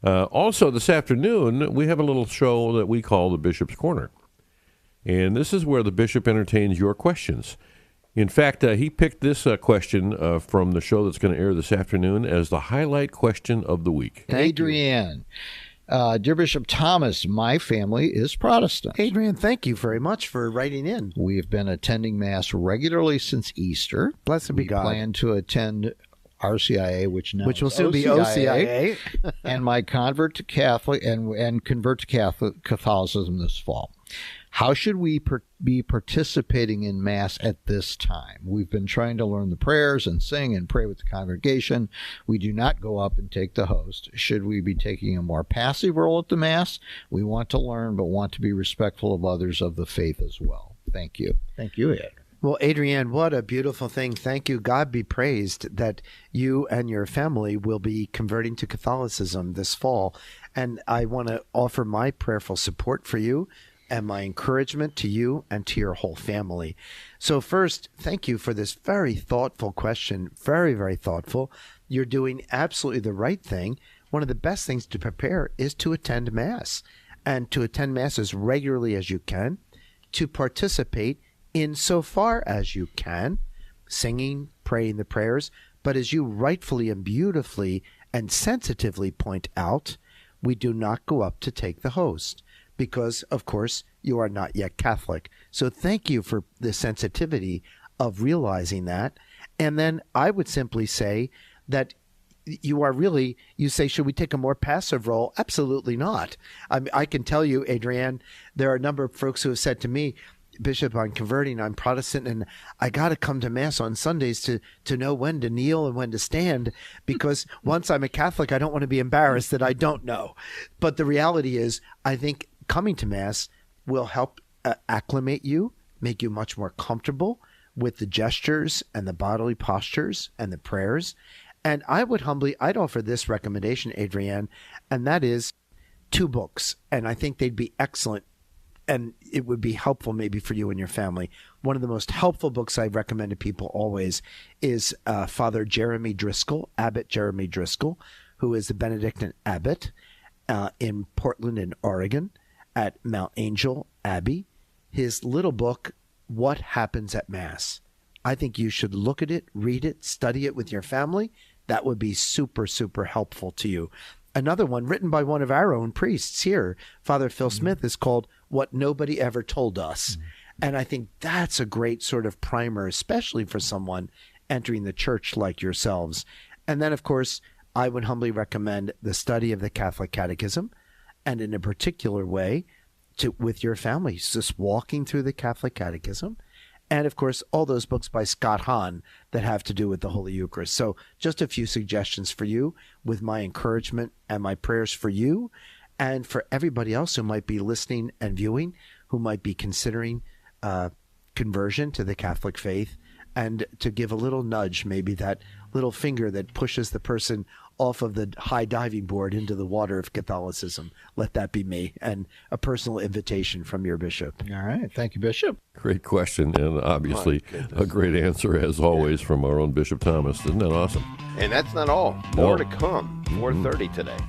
Also, this afternoon, we have a little show that we call the Bishop's Corner. And this is where the Bishop entertains your questions. In fact, he picked this question from the show that's going to air this afternoon as the highlight question of the week. Adrien. Dear Bishop Thomas, my family is Protestant. Adrien, thank you very much for writing in. We have been attending Mass regularly since Easter. Blessed be God. We plan to attend RCIA, which will soon be OCIA, and my convert to Catholic and convert to Catholicism this fall. How should we be participating in Mass at this time? We've been trying to learn the prayers and sing and pray with the congregation. We do not go up and take the host. Should we be taking a more passive role at the Mass? We want to learn, but want to be respectful of others of the faith as well. Thank you. Thank you, Ed. Well, Adrien, what a beautiful thing. Thank you. God be praised that you and your family will be converting to Catholicism this fall. And I want to offer my prayerful support for you and my encouragement to you and to your whole family. So first, thank you for this very thoughtful question. Very, very thoughtful. You're doing absolutely the right thing. One of the best things to prepare is to attend Mass, and to attend Mass as regularly as you can, to participate insofar as you can, singing, praying the prayers. But as you rightfully and beautifully and sensitively point out, we do not go up to take the host, because, of course, you are not yet Catholic. So thank you for the sensitivity of realizing that. And then I would simply say that you say, should we take a more passive role? Absolutely not. I can tell you, Adrien, there are a number of folks who have said to me, Bishop, I'm converting, I'm Protestant, and I got to come to Mass on Sundays to know when to kneel and when to stand, because once I'm a Catholic, I don't want to be embarrassed that I don't know. But the reality is, I think coming to Mass will help acclimate you, make you much more comfortable with the gestures and the bodily postures and the prayers. And I'd offer this recommendation, Adrien, and that is 2 books. And I think they'd be excellent, and it would be helpful maybe for you and your family. One of the most helpful books I recommend to people always is Father Jeremy Driscoll, Abbot Jeremy Driscoll, who is the Benedictine abbot in Portland, in Oregon, at Mount Angel Abbey. His little book, What Happens at Mass. I think you should look at it, read it, study it with your family. That would be super, super helpful to you. Another one written by one of our own priests here, Father Phil Smith, is called What Nobody Ever Told Us. And I think that's a great sort of primer, especially for someone entering the church like yourselves. And then, of course, I would humbly recommend the study of the Catholic Catechism, and in a particular way with your family, just walking through the Catholic Catechism. And, of course, all those books by Scott Hahn that have to do with the Holy Eucharist. So just a few suggestions for you, with my encouragement and my prayers for you and for everybody else who might be listening and viewing, who might be considering conversion to the Catholic faith, and to give a little nudge, maybe that little finger that pushes the person off of the high diving board into the water of Catholicism. Let that be me, and a personal invitation from your bishop. All right. Thank you, Bishop. Great question, and obviously a great answer, as always, from our own Bishop Thomas. Isn't that awesome? And that's not all. More to come. 4:30 today.